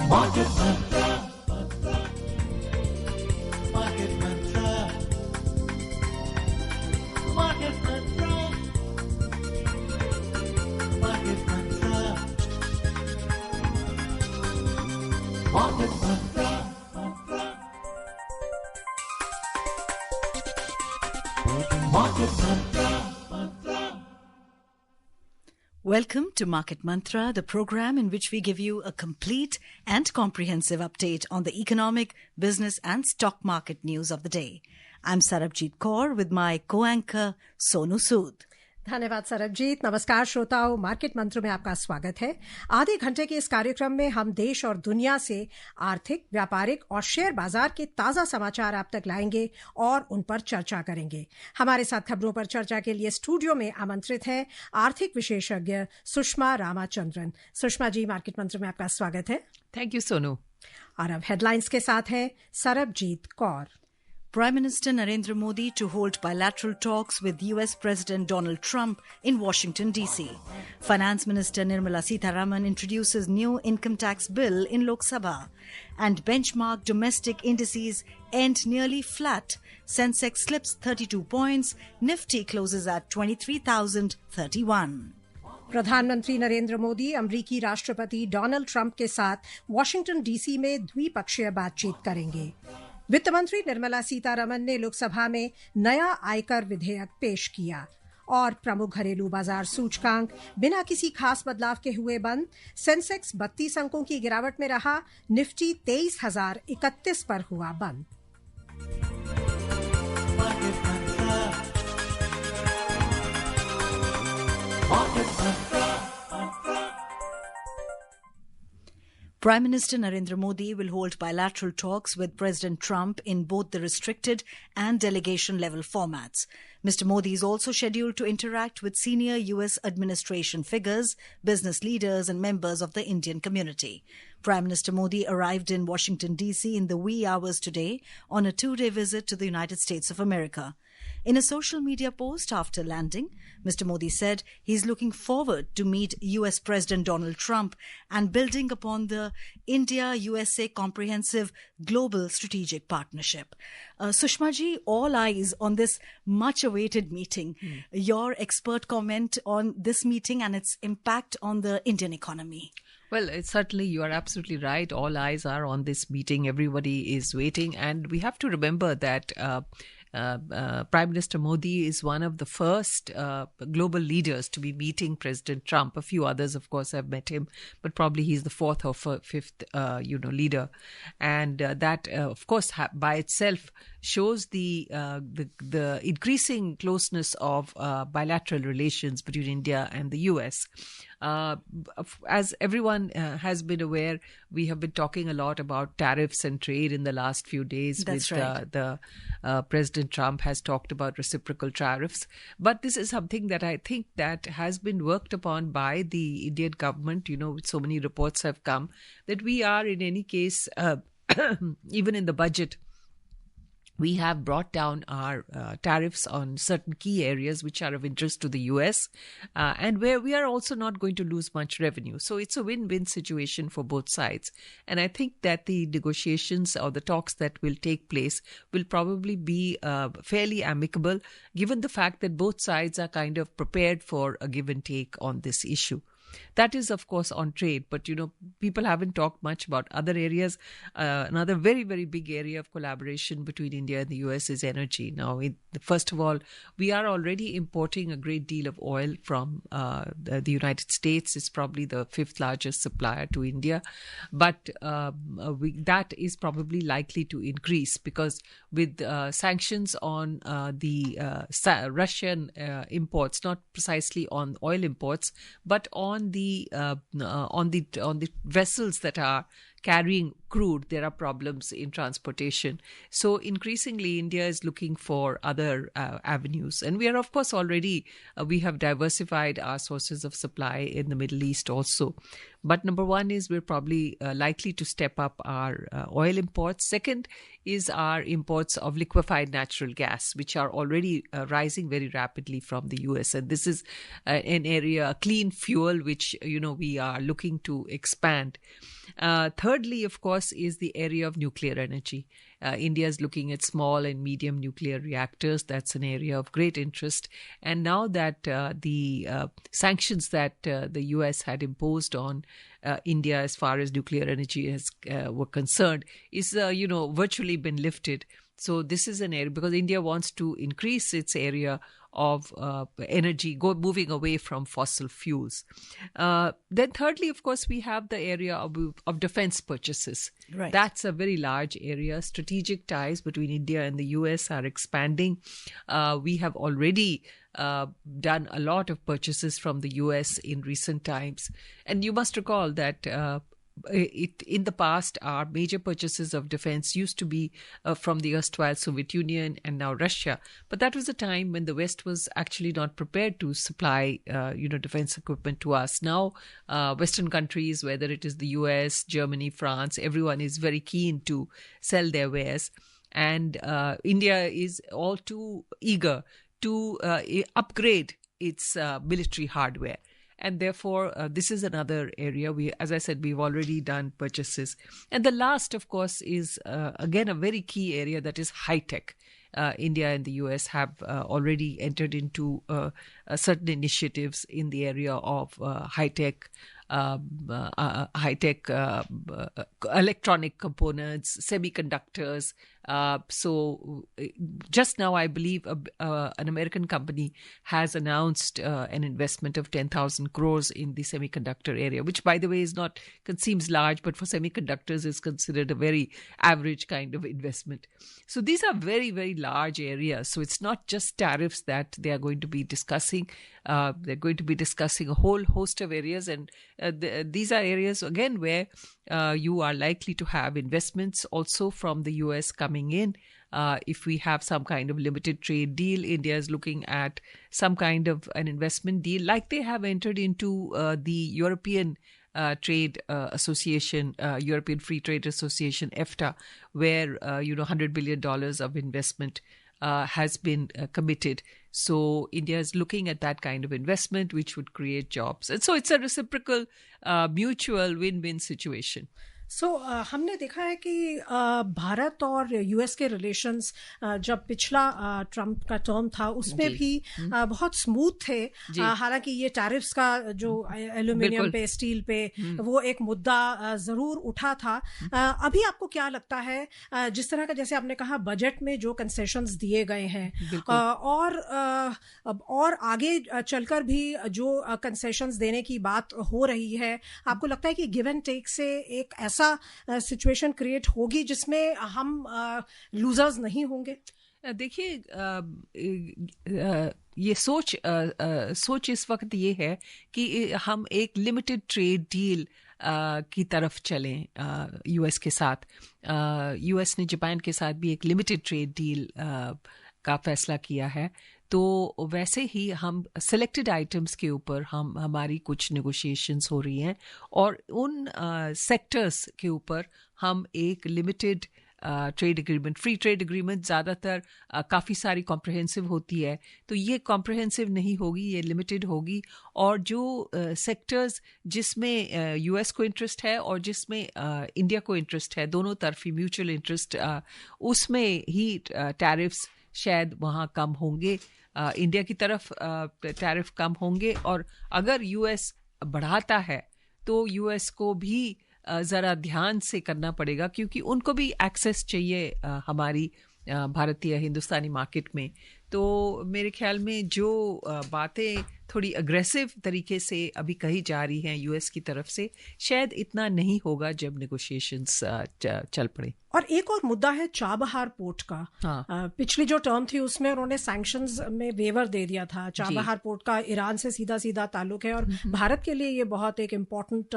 Market Mantra, Market Mantra, Market Mantra, Market Mantra, Market Mantra, Market Mantra. Welcome to Market Mantra, the program in which we give you a complete and comprehensive update on the economic, business and stock market news of the day. I'm Sarabjit Kaur with my co-anchor Sonu Sood. धन्यवाद सरबजीत। नमस्कार श्रोताओं, market मंत्र में आपका स्वागत है। आधे घंटे के इस कार्यक्रम में हम देश और दुनिया से आर्थिक, व्यापारिक और शेयर बाजार के ताजा समाचार आप तक लाएंगे और उन पर चर्चा करेंगे। हमारे साथ खबरों पर चर्चा के लिए स्टूडियो में आमंत्रित हैं आर्थिक विशेषज्ञ सुषमा रामाचंद्रन। सुषमा जी, मार्केट मंत्र में आपका स्वागत है। Thank you Sonu. और अब हेडलाइंस के साथ हैं Sarabjit Kaur. Prime Minister Narendra Modi to hold bilateral talks with US President Donald Trump in Washington, D.C. Finance Minister Nirmala Sitharaman introduces new income tax bill in Lok Sabha. And benchmark domestic indices end nearly flat. Sensex slips 32 points. Nifty closes at 23,031. प्रधानमंत्री नरेंद्र मोदी अमेरिकी राष्ट्रपति Donald Trump के साथ Washington DC में द्विपक्षीय बातचीत करेंगे। वित्त मंत्री निर्मला सीतारमण ने लोकसभा में नया आयकर विधेयक पेश किया और प्रमुख घरेलू बाजार सूचकांक बिना किसी खास बदलाव के हुए बंद। सेंसेक्स 32 अंकों की गिरावट में रहा। निफ्टी 23,031 पर हुआ बंद। Prime Minister Narendra Modi will hold bilateral talks with President Trump in both the restricted and delegation level formats. Mr. Modi is also scheduled to interact with senior US administration figures, business leaders and members of the Indian community. Prime Minister Modi arrived in Washington, D.C. in the wee hours today on a 2-day visit to the United States of America. In a social media post after landing, Mr. Modi said he's looking forward to meet US President Donald Trump and building upon the India-USA Comprehensive Global Strategic Partnership. Sushma ji, all eyes on this much-awaited meeting. Your expert comment on this meeting and its impact on the Indian economy. Well, certainly you are absolutely right. All eyes are on this meeting. Everybody is waiting. And we have to remember that Prime Minister Modi is one of the first global leaders to be meeting President Trump. A few others, of course, have met him, but probably he's the fourth or fifth, leader. And that, of course, by itself shows the increasing closeness of bilateral relations between India and the US. As everyone has been aware, we have been talking a lot about tariffs and trade in the last few days. That's right. President Trump has talked about reciprocal tariffs. But this is something that I think that has been worked upon by the Indian government. So many reports have come that we are, in any case, even in the budget, we have brought down our tariffs on certain key areas which are of interest to the US and where we are also not going to lose much revenue. So it's a win-win situation for both sides. And I think that the negotiations or the talks that will take place will probably be fairly amicable, given the fact that both sides are kind of prepared for a give and take on this issue. That is, of course, on trade. But, people haven't talked much about other areas. Another very, very big area of collaboration between India and the US is energy. Now, first of all, we are already importing a great deal of oil from the United States. It's probably the fifth largest supplier to India. But that is probably likely to increase because with sanctions on the Russian imports, not precisely on oil imports, but on the vessels that are carrying crude, there are problems in transportation. So increasingly, India is looking for other avenues. And we are, of course, already, we have diversified our sources of supply in the Middle East also. But number one is we're probably likely to step up our oil imports. Second is our imports of liquefied natural gas, which are already rising very rapidly from the US. And this is an area, a clean fuel, which, we are looking to expand. Thirdly, of course, is the area of nuclear energy. India is looking at small and medium nuclear reactors. That's an area of great interest. And now that the sanctions that the US had imposed on India as far as nuclear energy were concerned is, virtually been lifted. So this is an area, because India wants to increase its area of energy, moving away from fossil fuels. Then thirdly, of course, we have the area of defense purchases. Right. That's a very large area. Strategic ties between India and the US are expanding. We have already done a lot of purchases from the US in recent times. And you must recall that in the past, our major purchases of defense used to be from the erstwhile Soviet Union and now Russia. But that was a time when the West was actually not prepared to supply, defense equipment to us. Now, Western countries, whether it is the US, Germany, France, everyone is very keen to sell their wares. And India is all too eager to upgrade its military hardware. And therefore, this is another area. As I said, we've already done purchases. And the last, of course, is, again, a very key area, that is high-tech. India and the US have already entered into certain initiatives in the area of high-tech electronic components, semiconductors. So just now, I believe an American company has announced an investment of 10,000 crores in the semiconductor area, which, by the way, seems large, but for semiconductors is considered a very average kind of investment. So these are very, very large areas. So it's not just tariffs that they are going to be discussing. They're going to be discussing a whole host of areas. And these are areas, again, where you are likely to have investments also from the US coming in. If we have some kind of limited trade deal, India is looking at some kind of an investment deal, like they have entered into the European Trade Association, European Free Trade Association, EFTA, where, $100 billion of investment has been committed. So India is looking at that kind of investment, which would create jobs. And so it's a reciprocal, mutual win-win situation. सो हमने देखा है कि भारत और US के relations जब पिछला Trump का term था उसमें भी बहुत स्मूथ थे. हालांकि ये टैरिफ्स का जो एल्यूमिनियम पे, स्टील पे, वो एक मुद्दा जरूर उठा था. अभी आपको क्या लगता है, जिस तरह का, जैसे आपने कहा, बजट में जो कंसेशंस दिए गए हैं और आगे चलकर भी जो कंसेशंस देने की बात हो रही है, आपको लगता है कि गिव एंड टेक से एक ऐसा सिचुएशन क्रिएट होगी जिसमें हम लूजर्स नहीं होंगे? देखिए, ये सोच इस वक्त ये है कि हम एक लिमिटेड ट्रेड डील की तरफ चलें यूएस के साथ. यूएस ने जापान के साथ भी एक लिमिटेड ट्रेड डील का फैसला किया है. तो वैसे ही हम सिलेक्टेड आइटम्स के ऊपर हमारी कुछ नेगोशिएशंस हो रही हैं और उन सेक्टर्स के ऊपर हम एक limited trade agreement, free trade agreement ज़्यादातर काफ़ी सारी कॉम्प्रहेंसिव होती है, तो ये कॉम्प्रहेंसिव नहीं होगी, ये लिमिटेड होगी. और जो सेक्टर्स जिसमें यूएस को इंटरेस्ट है और जिसमें इंडिया को इंटरेस्ट है, दोनों तरफी म्यूचुअल इंटरेस्ट, उसमें ही टैरिफ्स शायद वहाँ कम होंगे. इंडिया की तरफ टैरिफ कम होंगे. और अगर यूएस बढ़ाता है तो यूएस को भी ज़रा ध्यान से करना पड़ेगा, क्योंकि उनको भी एक्सेस चाहिए हमारी भारतीय हिंदुस्तानी मार्केट में. तो मेरे ख्याल में जो बातें थोड़ी अग्रेसिव तरीके से अभी कही जा रही हैं यूएस की तरफ से, शायद इतना नहीं होगा जब नेगोशिएशंस चल पड़े. और एक और मुद्दा है चाबहार पोर्ट का। हाँ। पिछली जो टर्म थी उसमें उन्होंने सैंक्शंस में वेवर दे दिया था। चाबहार पोर्ट का ईरान से सीधा सीधा ताल्लुक है और भारत के लिए ये बहुत एक इम्पोर्टेंट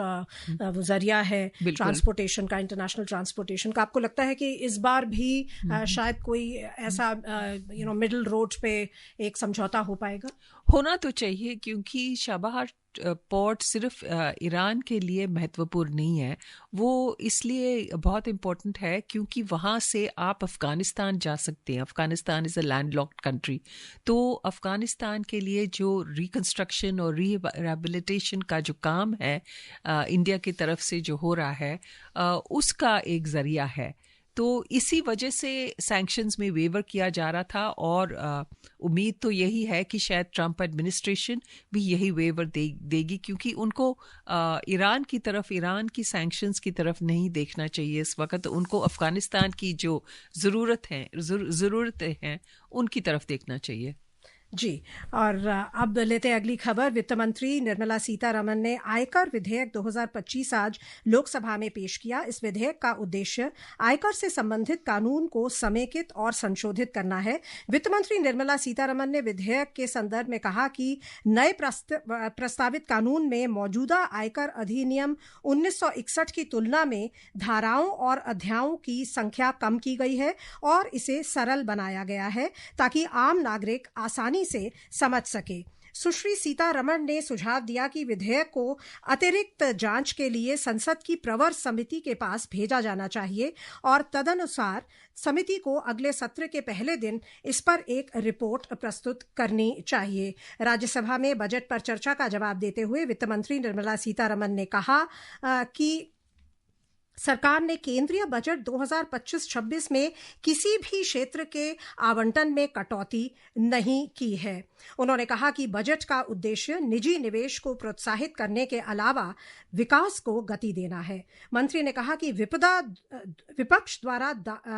जरिया है ट्रांसपोर्टेशन का, इंटरनेशनल ट्रांसपोर्टेशन का। आपको लगता है कि इस बार भी शायद कोई ऐसा मिडिल रोड पे एक समझौता हो पाएगा? होना तो चाहिए, क्योंकि चाबहार पोर्ट सिर्फ ईरान के लिए महत्वपूर्ण नहीं है, वो इसलिए बहुत इम्पोर्टेंट है क्योंकि वहाँ से आप अफ़गानिस्तान जा सकते हैं। Afghanistan is a landlocked country, तो अफ़गानिस्तान के लिए जो रिकंस्ट्रक्शन और रिहेबिलिटेशन का जो काम है इंडिया की तरफ से जो हो रहा है उसका एक ज़रिया है। तो इसी वजह से सैंक्शंस में वेवर किया जा रहा था और उम्मीद तो यही है कि शायद ट्रंप एडमिनिस्ट्रेशन भी यही वेवर देगी, क्योंकि उनको ईरान की तरफ, ईरान की सैंक्शंस की तरफ नहीं देखना चाहिए इस वक्त। उनको अफ़गानिस्तान की जो ज़रूरतें हैं उनकी तरफ देखना चाहिए। जी, और अब लेते हैं अगली खबर। वित्त मंत्री निर्मला सीतारमण ने आयकर विधेयक 2025 आज लोकसभा में पेश किया। इस विधेयक का उद्देश्य आयकर से संबंधित कानून को समेकित और संशोधित करना है। वित्त मंत्री निर्मला सीतारमण ने विधेयक के संदर्भ में कहा कि नए प्रस्तावित कानून में मौजूदा आयकर अधिनियम 1961 की तुलना में धाराओं और अध्यायों की संख्या कम की गई है और इसे सरल बनाया गया है ताकि आम नागरिक आसानी से समझ सके। सुश्री सीतारमण ने सुझाव दिया कि विधेयक को अतिरिक्त जांच के लिए संसद की प्रवर समिति के पास भेजा जाना चाहिए और तदनुसार समिति को अगले सत्र के पहले दिन इस पर एक रिपोर्ट प्रस्तुत करनी चाहिए। राज्यसभा में बजट पर चर्चा का जवाब देते हुए वित्त मंत्री निर्मला सीतारमण ने कहा कि सरकार ने केंद्रीय बजट 2025-26 में किसी भी क्षेत्र के आवंटन में कटौती नहीं की है। उन्होंने कहा कि बजट का उद्देश्य निजी निवेश को प्रोत्साहित करने के अलावा विकास को गति देना है। मंत्री ने कहा कि विपक्ष द्वारा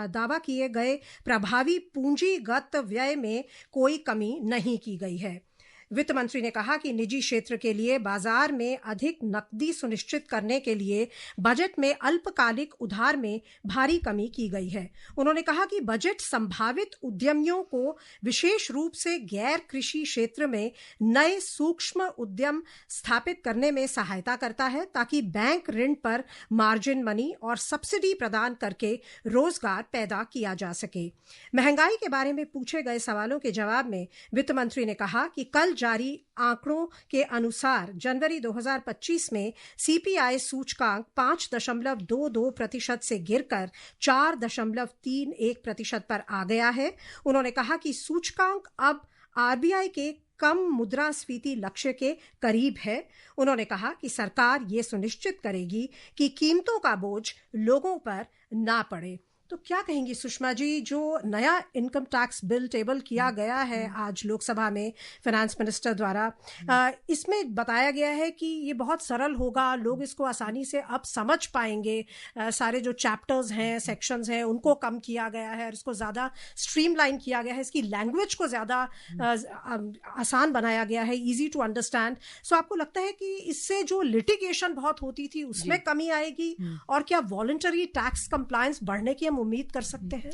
दावा किए गए प्रभावी पूंजीगत व्यय में कोई कमी नहीं की गई है। वित्त मंत्री ने कहा कि निजी क्षेत्र के लिए बाजार में अधिक नकदी सुनिश्चित करने के लिए बजट में अल्पकालिक उधार में भारी कमी की गई है। उन्होंने कहा कि बजट संभावित उद्यमियों को विशेष रूप से गैर कृषि क्षेत्र में नए सूक्ष्म उद्यम स्थापित करने में सहायता करता है ताकि बैंक ऋण पर मार्जिन मनी और सब्सिडी प्रदान करके रोजगार पैदा किया जा सके। महंगाई के बारे में पूछे गए सवालों के जवाब में वित्त मंत्री ने कहा कि कल जारी आंकड़ों के अनुसार जनवरी 2025 में सीपीआई सूचकांक 5.22% से गिरकर 4.31% पर आ गया है। उन्होंने कहा कि सूचकांक अब आरबीआई के कम मुद्रास्फीति लक्ष्य के करीब है। उन्होंने कहा कि सरकार ये सुनिश्चित करेगी कि कीमतों का बोझ लोगों पर ना पड़े। तो क्या कहेंगी सुषमा जी, जो नया इनकम टैक्स बिल टेबल किया गया है आज लोकसभा में फाइनेंस मिनिस्टर द्वारा, इसमें बताया गया है कि ये बहुत सरल होगा, लोग इसको आसानी से अब समझ पाएंगे। सारे जो चैप्टर्स हैं, सेक्शंस हैं, उनको कम किया गया है और इसको ज़्यादा स्ट्रीमलाइन किया गया है। इसकी लैंग्वेज को ज़्यादा आसान बनाया गया है, ईजी टू अंडरस्टैंड। सो आपको लगता है कि इससे जो लिटिगेशन बहुत होती थी उसमें कमी आएगी और क्या वॉलंटरी टैक्स कंप्लायंस बढ़ने की उम्मीद कर सकते हैं?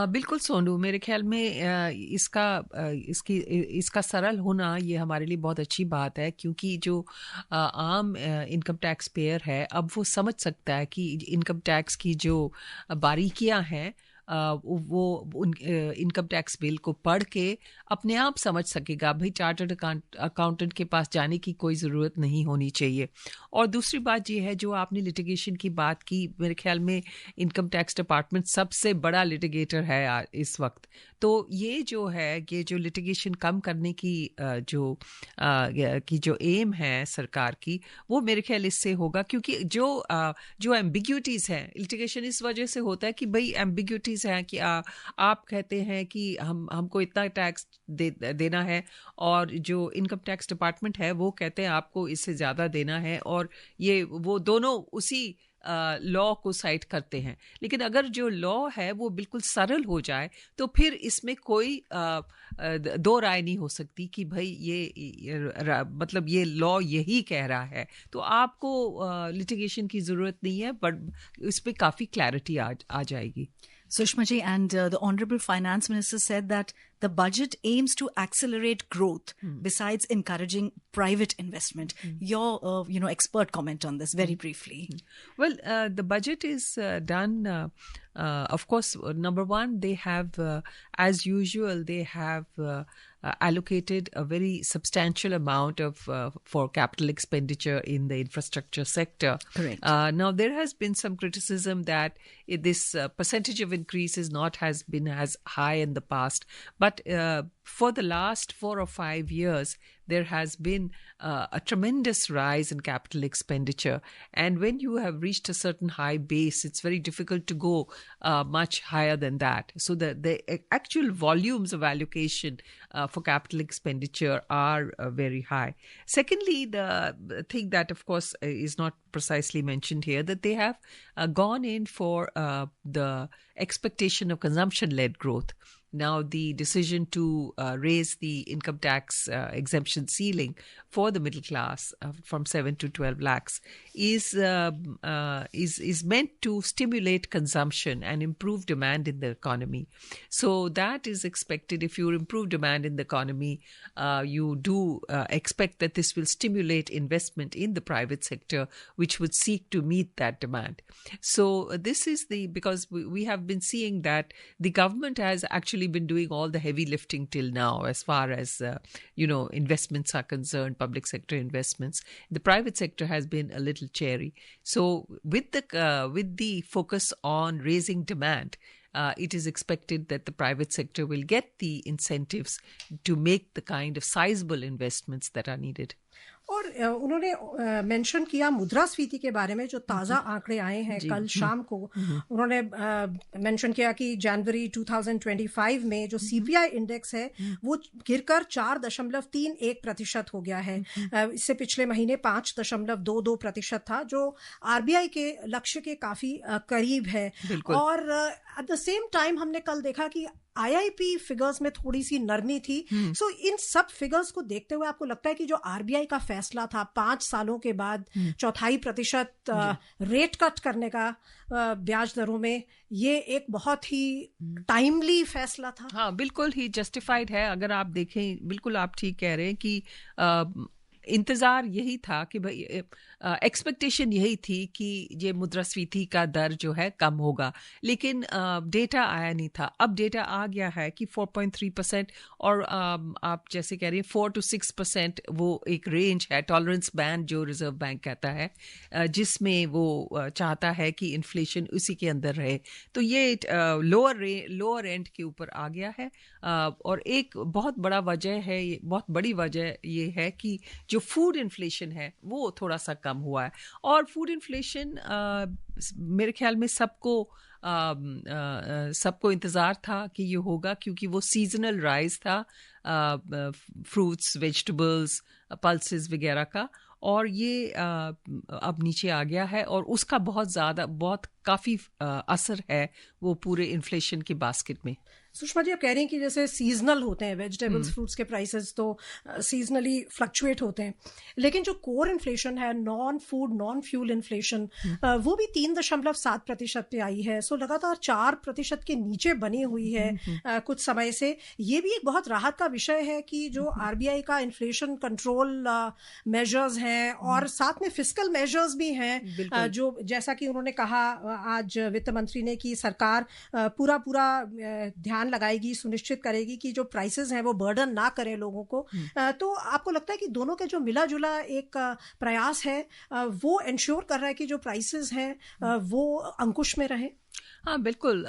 बिल्कुल सोनू, मेरे ख्याल में इसका सरल होना ये हमारे लिए बहुत अच्छी बात है, क्योंकि जो आम इनकम टैक्स पेयर है अब वो समझ सकता है कि इनकम टैक्स की जो बारीकियां हैं वो इनकम टैक्स बिल को पढ़ के अपने आप समझ सकेगा। भाई चार्टर्ड अकाउंटेंट के पास जाने की कोई ज़रूरत नहीं होनी चाहिए। और दूसरी बात ये है, जो आपने लिटिगेशन की बात की, मेरे ख्याल में इनकम टैक्स डिपार्टमेंट सबसे बड़ा लिटिगेटर है इस वक्त। तो ये जो लिटिगेशन कम करने की जो एम है सरकार की, वो मेरे ख्याल इससे होगा, क्योंकि जो एम्बिग्यूटीज़ हैं, लिटिगेशन इस वजह से होता है कि भाई एम्बिग्यूटीज़ हैं कि आप कहते हैं कि हमको इतना टैक्स देना है और जो इनकम टैक्स डिपार्टमेंट है वो कहते हैं आपको इससे ज़्यादा देना है, और वो दोनों उसी लॉ को साइट करते हैं, लेकिन अगर जो लॉ है वो बिल्कुल सरल हो जाए तो फिर इसमें कोई दो राय नहीं हो सकती कि भाई मतलब ये लॉ यही कह रहा है, तो आपको लिटिगेशन की जरूरत नहीं है, बट इस पे काफी क्लैरिटी आ जाएगी. Sushma ji, and the Honorable Finance Minister said that the budget aims to accelerate growth besides encouraging private investment. Your, expert comment on this very briefly. Well, the budget is done, of course, number one, they have, as usual, they have allocated a very substantial amount of for capital expenditure in the infrastructure sector. Correct. Now, there has been some criticism that this percentage of increase has been as high in the past, but for the last 4 or 5 years, there has been a tremendous rise in capital expenditure. And when you have reached a certain high base, it's very difficult to go much higher than that. So the actual volumes of allocation for capital expenditure are very high. Secondly, the thing that, of course, is not precisely mentioned here, that they have gone in for the expectation of consumption-led growth. Now, the decision to raise the income tax exemption ceiling for the middle class from 7 to 12 lakhs is meant to stimulate consumption and improve demand in the economy. So that is expected. If you improve demand in the economy, you do expect that this will stimulate investment in the private sector, which would seek to meet that demand. So this is because we have been seeing that the government has actually been doing all the heavy lifting till now as far as investments are concerned, public sector investments. The private sector has been a little chary. So with the focus on raising demand, it is expected that the private sector will get the incentives to make the kind of sizable investments that are needed. और उन्होंने mention किया मुद्रास्फीति के बारे में, जो ताज़ा आंकड़े आए हैं कल शाम को. उन्होंने मेंशन किया कि जनवरी 2025 में जो सीपीआई इंडेक्स है वो गिरकर 4.31% हो गया है. इससे पिछले महीने 5.22% था, जो आरबीआई के लक्ष्य के काफी करीब है. और एट द सेम टाइम हमने कल देखा कि आईआईपी फिगर्स में थोड़ी सी नरमी थी. सो इन सब फिगर्स को देखते हुए आपको लगता है कि जो आरबीआई का फैसला था 5 सालों के बाद 0.25% रेट कट करने का ब्याज दरों में, ये एक बहुत ही टाइमली फैसला था? हाँ, बिल्कुल ही जस्टिफाइड है. अगर आप देखें, बिल्कुल आप ठीक कह रहे हैं कि इंतजार यही था कि भाई एक्सपेक्टेशन यही थी कि ये मुद्रास्फीति का दर जो है कम होगा, लेकिन डेटा आया नहीं था. अब डेटा आ गया है कि 4.3%, और आप जैसे कह रही हैं 4 to 6% वो एक रेंज है, टॉलरेंस बैंड जो रिजर्व बैंक कहता है, जिसमें वो चाहता है कि इन्फ्लेशन उसी के अंदर रहे. तो ये लोअर एंड के ऊपर आ गया है. और एक बहुत बड़ी वजह ये है कि जो फूड इन्फ्लेशन है वो थोड़ा सा कम हुआ है. और फूड इन्फ्लेशन मेरे ख्याल में सबको इंतज़ार था कि ये होगा, क्योंकि वो सीजनल राइज था फ्रूट्स, वेजिटेबल्स, पल्सेस वगैरह का, और ये अब नीचे आ गया है, और उसका बहुत काफ़ी असर है वो पूरे इन्फ्लेशन के बास्केट में. सुषमा जी, आप कह रही हैं कि जैसे सीजनल होते हैं वेजिटेबल्स, फ्रूट्स के प्राइसेस तो सीजनली फ्लक्चुएट होते हैं, लेकिन जो कोर इन्फ्लेशन है, non food non fuel inflation, वो भी 3.7% पे आई है. सो लगातार 4% के नीचे बनी हुई है कुछ समय से. ये भी एक बहुत राहत का विषय है कि जो आरबीआई का इन्फ्लेशन कंट्रोल मेजर्स हैं और साथ में फिस्कल मेजर्स भी हैं, जो जैसा कि उन्होंने कहा आज वित्त मंत्री ने कि सरकार पूरा ध्यान लगाएगी, सुनिश्चित करेगी कि जो प्राइसेस हैं वो बर्डन ना करें लोगों को. तो आपको लगता है कि दोनों के जो मिला जुला एक प्रयास है वो इंश्योर कर रहा है कि जो प्राइसेस हैं वो अंकुश में रहें? हाँ, बिल्कुल.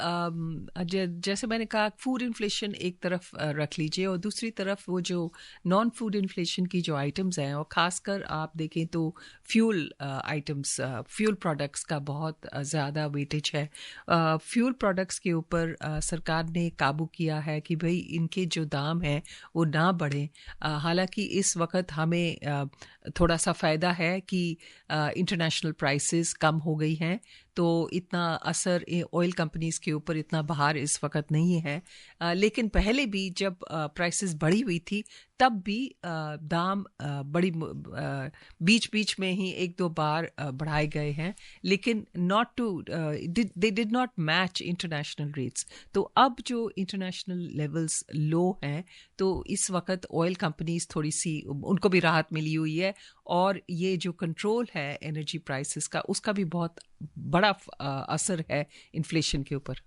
जैसे मैंने कहा, फूड इन्फ्लेशन एक तरफ रख लीजिए, और दूसरी तरफ वो जो नॉन फूड इन्फ्लेशन की जो आइटम्स हैं, और ख़ासकर आप देखें तो फ्यूल आइटम्स, फ्यूल प्रोडक्ट्स का बहुत ज़्यादा वेटेज है. फ्यूल प्रोडक्ट्स के ऊपर सरकार ने काबू किया है कि भाई इनके जो दाम हैं वो ना बढ़ें. हालांकि इस वक्त हमें थोड़ा सा फ़ायदा है कि इंटरनेशनल प्राइसेस कम हो गई हैं, तो इतना असर ऑयल कंपनीज़ के ऊपर इतना बाहर इस वक्त नहीं है। लेकिन पहले भी जब प्राइसेस बढ़ी हुई थी तब भी दाम बड़ी बीच बीच में ही एक दो बार बढ़ाए गए हैं, लेकिन not to they did not match international rates. तो अब जो इंटरनेशनल लेवल्स लो हैं, तो इस वक्त ऑयल कंपनीज थोड़ी सी उनको भी राहत मिली हुई है, और ये जो कंट्रोल है एनर्जी प्राइसेस का, उसका भी बहुत बड़ा असर है इन्फ्लेशन के ऊपर।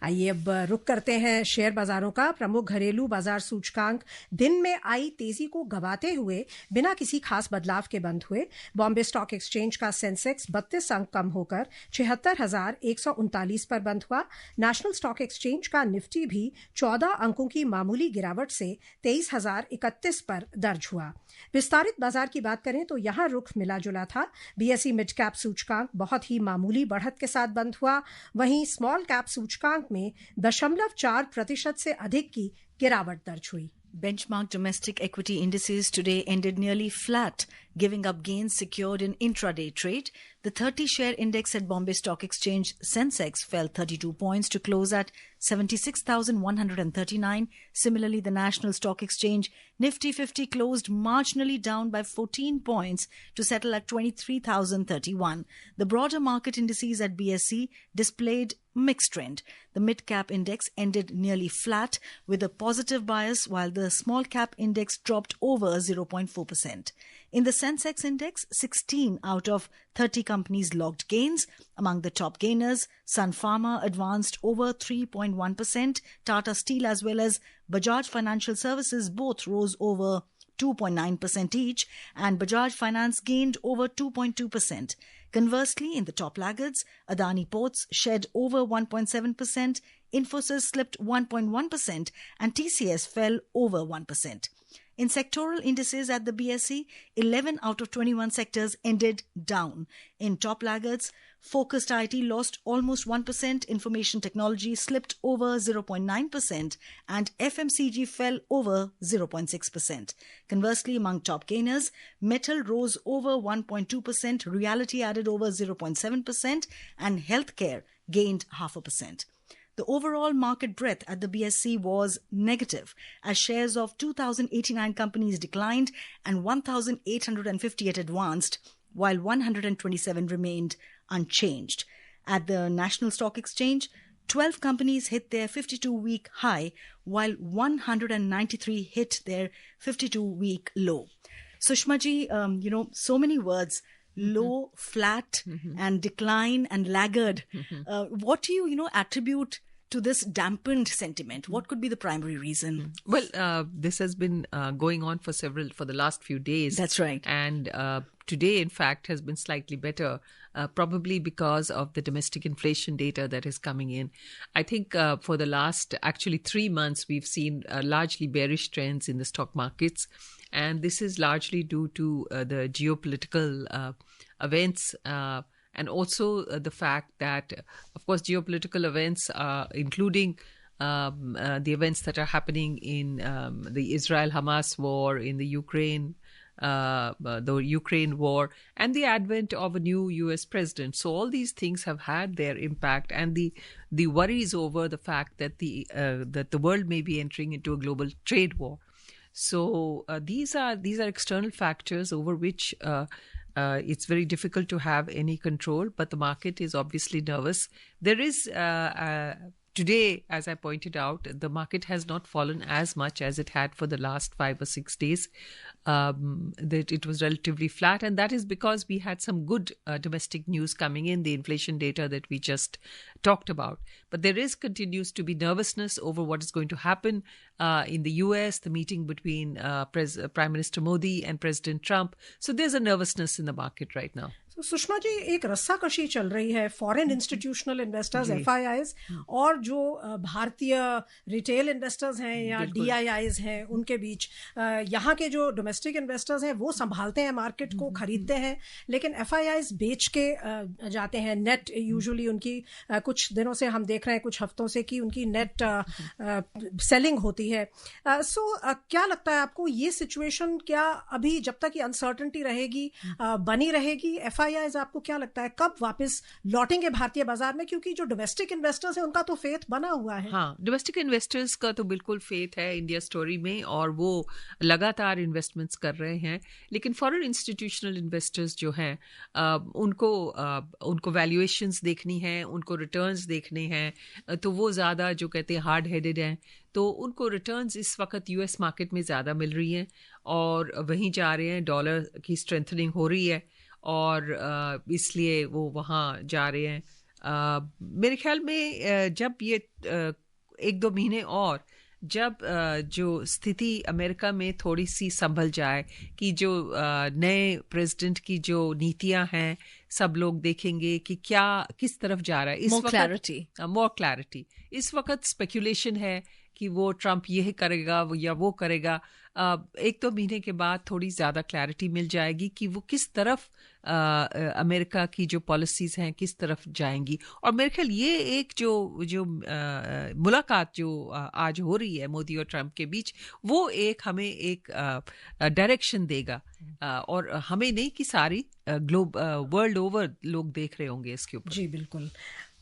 आइए अब रुक करते हैं शेयर बाजारों का। प्रमुख घरेलू बाजार सूचकांक दिन में आई तेजी को गवाते हुए बिना किसी खास बदलाव के बंद हुए। बॉम्बे स्टॉक एक्सचेंज का सेंसेक्स 32 अंक कम होकर 76,139 पर बंद हुआ। नेशनल स्टॉक एक्सचेंज का निफ्टी भी 14 अंकों की मामूली गिरावट से 23,031 पर दर्ज हुआ। विस्तारित बाजार की बात करें तो यहां रुख मिला जुला था। बीएसई मिड कैप सूचकांक बहुत ही मामूली बढ़त के साथ बंद हुआ, वहीं स्मॉल कैप सूचकांक में 0.4% से अधिक की गिरावट दर्ज हुई। Benchmark domestic equity indices today ended nearly flat, giving up gains secured in intraday trade. The 30-share index at Bombay Stock Exchange Sensex fell 32 points to close at 76,139. Similarly, the National Stock Exchange Nifty 50 closed marginally down by 14 points to settle at 23,031. The broader market indices at BSE displayed mixed trend. The mid-cap index ended nearly flat with a positive bias, while the small-cap index dropped over 0.4%. In the Sensex index, 16 out of 30 companies logged gains. Among the top gainers, Sun Pharma advanced over 3.1%. Tata Steel as well as Bajaj Financial Services both rose over 2.9% each, and Bajaj Finance gained over 2.2%. Conversely, in the top laggards, Adani Ports shed over 1.7%, Infosys slipped 1.1%, and TCS fell over 1%. In sectoral indices at the BSE, 11 out of 21 sectors ended down. In top laggards, focused IT lost almost 1%, information technology slipped over 0.9%, and FMCG fell over 0.6%. Conversely, among top gainers, metal rose over 1.2%, reality added over 0.7%, and healthcare gained 0.5%. The overall market breadth at the BSE was negative, as shares of 2,089 companies declined and 1,858 advanced, while 127 remained unchanged. At the National Stock Exchange, 12 companies hit their 52-week high, while 193 hit their 52-week low. Sushma ji, so many words. Low, flat, and decline and laggard. What do you attribute to this dampened sentiment? What could be the primary reason? Well, this has been going on for the last few days. That's right. And today, in fact, has been slightly better, probably because of the domestic inflation data that is coming in. I think for the last, actually 3 months, we've seen largely bearish trends in the stock markets. And this is largely due to the geopolitical events, and also the fact that, of course, geopolitical events, including the events that are happening in the Israel-Hamas war, in the Ukraine war, and the advent of a new U.S. president. So all these things have had their impact, and the worries over the fact that the world may be entering into a global trade war. So these are external factors over which it's very difficult to have any control, but the market is obviously nervous. There is today, as I pointed out, the market has not fallen as much as it had for the last 5 or 6 days. That it was relatively flat, and that is because we had some good domestic news coming in, the inflation data that we just talked about. But there continues to be nervousness over what is going to happen in the US, the meeting between Prime Minister Modi and President Trump. So there's a nervousness in the market right now. तो सुषमा जी, एक रस्साकशी चल रही है foreign institutional investors FIIs और जो भारतीय retail investors हैं या DIIs हैं उनके बीच। यहाँ के जो डोमेस्टिक इन्वेस्टर्स हैं वो संभालते हैं मार्केट को, खरीदते हैं, लेकिन FIIs बेच के जाते हैं। नेट यूजुअली उनकी कुछ दिनों से हम देख रहे हैं, कुछ हफ्तों से, कि उनकी नेट सेलिंग होती है। सो क्या लगता है आपको, ये सिचुएशन क्या अभी जब तक ये अनसर्टेनिटी रहेगी बनी रहेगी? FIIs आपको क्या लगता है कब वापस लौटेंगे भारतीय बाजार में? क्योंकि जो डोमेस्टिक इन्वेस्टर्स हैं उनका तो फेथ बना हुआ है। हाँ, डोमेस्टिक इन्वेस्टर्स का तो बिल्कुल फेथ है इंडिया स्टोरी में और वो लगातार इन्वेस्टमेंट्स कर रहे हैं। लेकिन फॉरेन इंस्टीट्यूशनल इन्वेस्टर्स जो हैं उनको वैल्यूएशंस देखनी है, उनको रिटर्न्स देखने हैं, तो वो ज़्यादा जो कहते हैं हार्ड हेडेड हैं, तो उनको रिटर्न्स इस वक्त US मार्केट में ज़्यादा मिल रही हैं और वहीं जा रहे हैं। डॉलर की स्ट्रेंथनिंग हो रही है और इसलिए वो वहाँ जा रहे हैं। मेरे ख्याल में जब ये 1-2 महीने और जब जो स्थिति अमेरिका में थोड़ी सी संभल जाए कि जो नए प्रेसिडेंट की जो नीतियां हैं सब लोग देखेंगे कि क्या किस तरफ जा रहा है। इस वक्त मोर क्लैरिटी। इस वक्त स्पेकुलेशन है कि वो ट्रम्प यह करेगा या वो करेगा। 1-2 महीने के बाद थोड़ी ज़्यादा क्लैरिटी मिल जाएगी कि वो किस तरफ अमेरिका की जो पॉलिसीज़ हैं किस तरफ जाएंगी। और मेरे ख्याल ये एक जो मुलाकात जो आज हो रही है मोदी और ट्रम्प के बीच, वो हमें एक डायरेक्शन देगा और हमें नहीं कि सारी वर्ल्ड ओवर लोग देख रहे होंगे इसके ऊपर। जी बिल्कुल।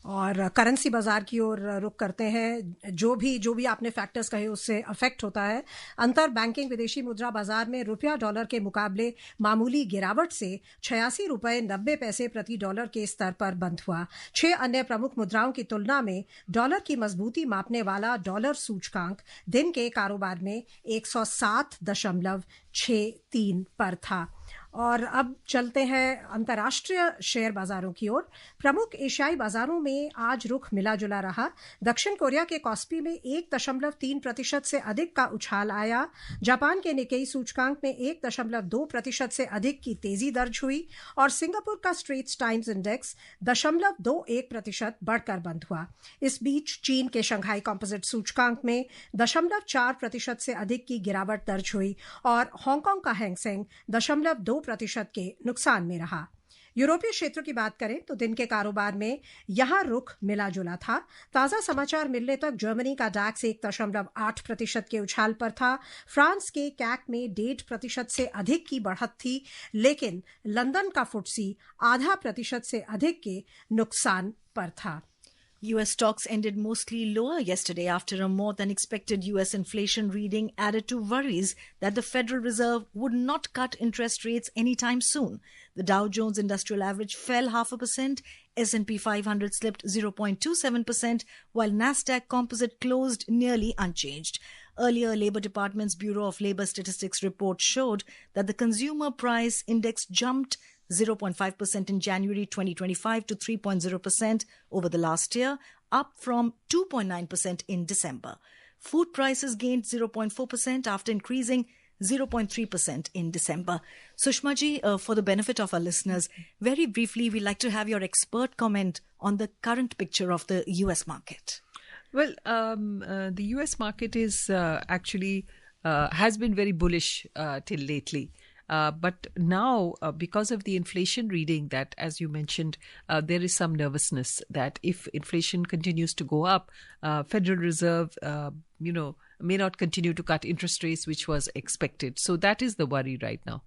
और करेंसी बाजार की ओर रुख करते हैं। जो भी आपने फैक्टर्स कहे उससे अफेक्ट होता है। अंतर बैंकिंग विदेशी मुद्रा बाजार में रुपया डॉलर के मुकाबले मामूली गिरावट से 86 रुपये 90 पैसे प्रति डॉलर के स्तर पर बंद हुआ। 6 अन्य प्रमुख मुद्राओं की तुलना में डॉलर की मजबूती मापने वाला डॉलर सूचकांक दिन के कारोबार में 107.63 पर था। और अब चलते हैं अंतर्राष्ट्रीय शेयर बाजारों की ओर। प्रमुख एशियाई बाजारों में आज रुख मिला जुला रहा। दक्षिण कोरिया के कॉस्पी में 1.3% से अधिक का उछाल आया। जापान के निकेई सूचकांक में 1.2% से अधिक की तेजी दर्ज हुई और सिंगापुर का स्ट्रेट्स टाइम्स इंडेक्स 0.21% बढ़कर बंद हुआ। इस बीच चीन के शंघाई कॉम्पोजिट सूचकांक में 0.4% से अधिक की गिरावट दर्ज हुई और हांगकांग का हैंगसेंग 0.2% के नुकसान में रहा। यूरोपीय क्षेत्र की बात करें तो दिन के कारोबार में यहां रुख मिला जुला था। ताजा समाचार मिलने तक जर्मनी का डैक्स 1.8% के उछाल पर था। फ्रांस के कैक में 1.5% से अधिक की बढ़त थी, लेकिन लंदन का फुटसी 0.5% से अधिक के नुकसान पर था। US stocks ended mostly lower yesterday after a more than expected US inflation reading added to worries that the Federal Reserve would not cut interest rates anytime soon. The Dow Jones Industrial Average fell 0.5%, S&P 500 slipped 0.27%, while Nasdaq Composite closed nearly unchanged. Earlier, Labour Department's Bureau of Labour Statistics report showed that the Consumer Price Index jumped 0.5% in January 2025 to 3.0% over the last year, up from 2.9% in December. Food prices gained 0.4% after increasing 0.3% in December. Sushma ji, for the benefit of our listeners, very briefly, we'd like to have your expert comment on the current picture of the US market. Well, the US market is actually has been very bullish till lately. But now, because of the inflation reading that, as you mentioned, there is some nervousness that if inflation continues to go up, Federal Reserve, may not continue to cut interest rates, which was expected. So that is the worry right now.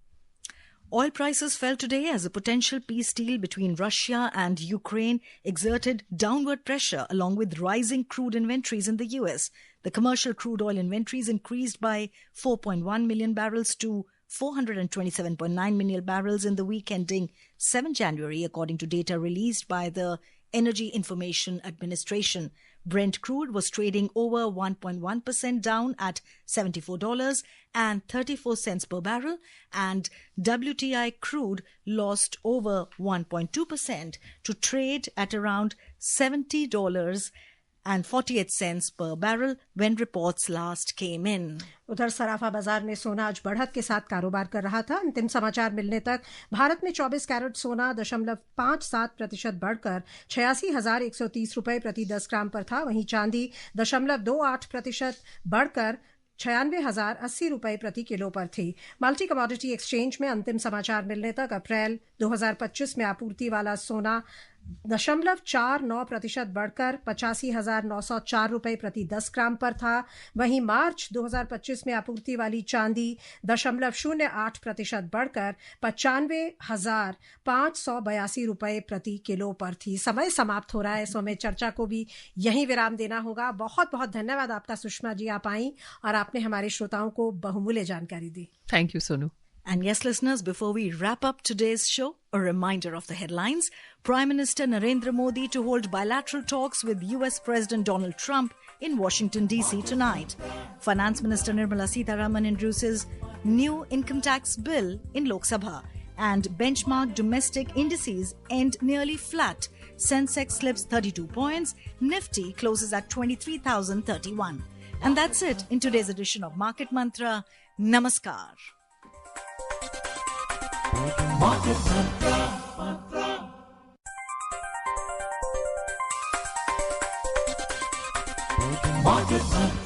Oil prices fell today as a potential peace deal between Russia and Ukraine exerted downward pressure along with rising crude inventories in the US. The commercial crude oil inventories increased by 4.1 million barrels to 427.9 million barrels in the week ending 7 January, according to data released by the Energy Information Administration. Brent crude was trading over 1.1% down at $74.34 per barrel, and WTI crude lost over 1.2% to trade at around $70 and 48 cents per barrel when reports last came in. उधर सराफा बाजार में सोना आज बढ़त के साथ कारोबार कर रहा था। अंतिम समाचार मिलने तक भारत में 24 कैरेट सोना 0.57% बढ़कर 86,130 रुपए प्रति 10 ग्राम पर था। वहीं चांदी 0.28% बढ़कर 96,080 रुपए प्रति किलो पर थी। मल्टी कमोडिटी एक्सचेंज में अंतिम समाचार मिलने तक अप्रैल 2025 में आपूर्ति वाला सोना 0.49% बढ़कर 85,904 रुपए प्रति 10 ग्राम पर था। वहीं मार्च 2025 में आपूर्ति वाली चांदी 0.08% बढ़कर 95,582 रुपए प्रति किलो पर थी। समय समाप्त हो रहा है, सो हमें चर्चा को भी यहीं विराम देना होगा। बहुत बहुत धन्यवाद आपका सुषमा जी, आप आई और आपने हमारे श्रोताओं को बहुमूल्य जानकारी दी। Thank you, Sonu. And yes, listeners, before we wrap up today's show, a reminder of the headlines. Prime Minister Narendra Modi to hold bilateral talks with US President Donald Trump in Washington, D.C. tonight. Finance Minister Nirmala Sitharaman introduces new income tax bill in Lok Sabha. And benchmark domestic indices end nearly flat. Sensex slips 32 points. Nifty closes at 23,031. And that's it in today's edition of Market Mantra. Namaskar. Market Mantra, Mantra. Market Mantra.